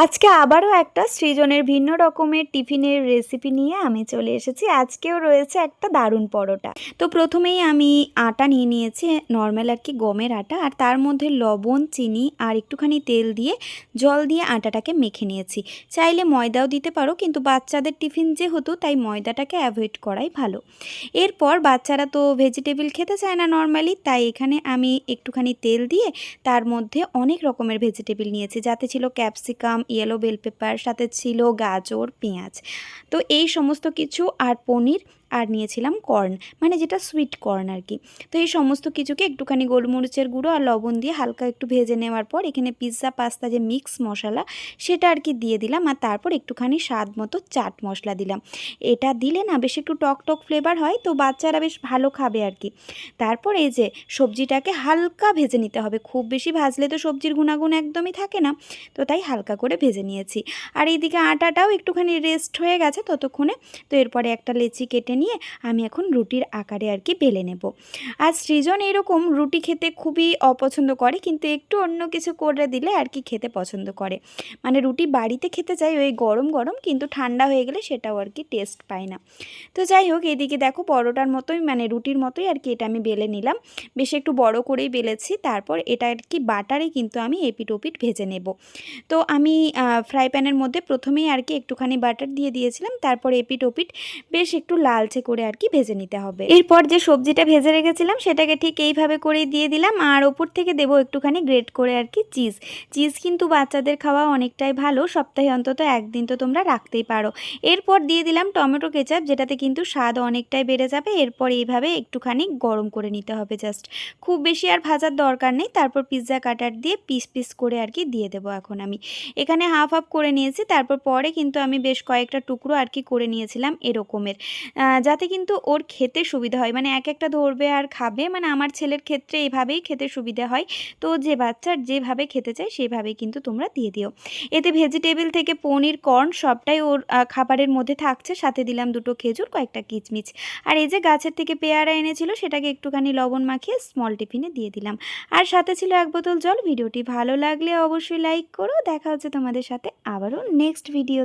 আজকে আবারও একটা সৃজনের ভিন্ন রকমের টিফিনের রেসিপি নিয়ে আমি চলে এসেছি। আজকেও রয়েছে একটা দারুণ পরোটা। তো প্রথমেই আমি আটা নিয়ে নিয়েছি, নরমাল আর কি গমের আটা, আর তার মধ্যে লবণ, চিনি আর একটুখানি তেল দিয়ে জল দিয়ে আটাটাকে মেখে নিয়েছি। চাইলে ময়দাও দিতে পারো, কিন্তু বাচ্চাদের টিফিন যেহেতু তাই ময়দাটাকে অ্যাভয়েড করাই ভালো। এরপর বাচ্চারা তো ভেজিটেবল খেতে চায় না নরমালি, তাই এখানে আমি একটুখানি তেল দিয়ে তার মধ্যে অনেক রকমের ভেজিটেবল নিয়েছি, যাতে ছিল ক্যাপসিকাম, ইয়েলো বেল পেপার, সাথে ছিল গাজর, পেঁয়াজ। তো এই সমস্ত কিছু আর পনির, আর নিয়েছিলাম কর্ন, মানে যেটা সুইট কর্ন আর কি। তো এই সমস্ত কিছুকে একটুখানি গোলমরিচের গুঁড়ো আর লবণ দিয়ে হালকা একটু ভেজে নেওয়ার পর এখানে পিৎজা পাস্তা যে মিক্স মশলা সেটা আর কি দিয়ে দিলাম, আর তারপর একটুখানি স্বাদ মতো চাট মশলা দিলাম। এটা দিলে না বেশ একটু টক টক ফ্লেভার হয়, তো বাচ্চারা বেশ ভালো খাবে আর কি। তারপর এই যে সবজিটাকে হালকা ভেজে নিতে হবে, খুব বেশি ভাজলে তো সবজির গুণাগুণ একদমই থাকে না, তো তাই হালকা করে ভেজে নিয়েছি। আর এইদিকে আটাটাও একটুখানি রেস্ট হয়ে গেছে ততক্ষণে। তো এরপরে একটা লেচি কেটে নিয়ে আমি এখন রুটির আকারে আর কি বেলে নেব। আর সৃজন এরকম রুটি খেতে খুবই অপছন্দ করে, কিন্তু একটু অন্য কিছু করে দিলে আর কি খেতে পছন্দ করে। মানে রুটি বাড়িতে খেতে চাই ওই গরম গরম, কিন্তু ঠান্ডা হয়ে গেলে সেটাও আর কি টেস্ট পায় না। তো যাই হোক, এদিকে দেখো পরোটার মতোই, মানে রুটির মতোই আর কি এটা আমি বেলে নিলাম। বেশ একটু বড় করেই বেলেছি। তারপর এটা আর কি বাটারে কিন্তু আমি এপিট ওপিট ভেজে নেব। তো আমি ফ্রাই প্যানের মধ্যে প্রথমেই আর কি একটুখানি বাটার দিয়ে দিয়েছিলাম, তারপর এপিট ওপিট বেশ একটু লালচে করে আর কি ভেজে নিতে হবে। এরপর যে সবজিটা ভেজে রেখেছিলাম সেটাকে ঠিক এইভাবে করেই দিয়ে দিলাম, আর ওপর থেকে দেবো একটুখানি গ্রেট করে আর কি চিজ। চিজ কিন্তু বাচ্চাদের খাওয়া অনেকটাই ভালো, সপ্তাহে অন্তত একদিন তো তোমরা রাখতেই পারো। এরপর দিয়ে দিলাম টমেটো কেচাপ, যেটাতে কিন্তু স্বাদ অনেকটাই বেড়ে যাবে। এরপর এইভাবে একটুখানি গরম করে নিতে হবে জাস্ট, খুব বেশি আর ভাজার দরকার নেই। তারপর পিৎজা কাটার দিয়ে পিস পিস করে আর কি দিয়ে দেবো। এখন আমি এখানে হাফ হাফ করে নিয়েছি, তারপর পরে কিন্তু আমি বেশ কয়েকটা টুকরো আর কি করে নিয়েছিলাম এরকমের, যাতে কিন্তু ওর খেতে সুবিধা হয়, মানে এক একটা ধরবে আর খাবে। মানে আমার ছেলের ক্ষেত্রে এইভাবেই খেতে সুবিধা হয়। তো যে বাচ্চার যেভাবে খেতে চায় সেভাবেই কিন্তু তোমরা দিয়ে দিও। এতে ভেজিটেবল থেকে পনির, কর্ন সবটাই ওর খাবারের মধ্যে থাকছে। সাথে দিলাম দুটো খেজুর, কয়েকটা কিচমিচ, আর এই যে গাছের থেকে পেয়ারা এনেছিল সেটাকে একটুখানি লবণ মাখিয়ে স্মল টিফিনে দিয়ে দিলাম। আর সাথে ছিল এক বোতল জল। ভিডিওটি ভালো লাগলে অবশ্যই লাইক করো। দেখা হচ্ছে তোমাদের সাথে আবারও নেক্সট ভিডিও।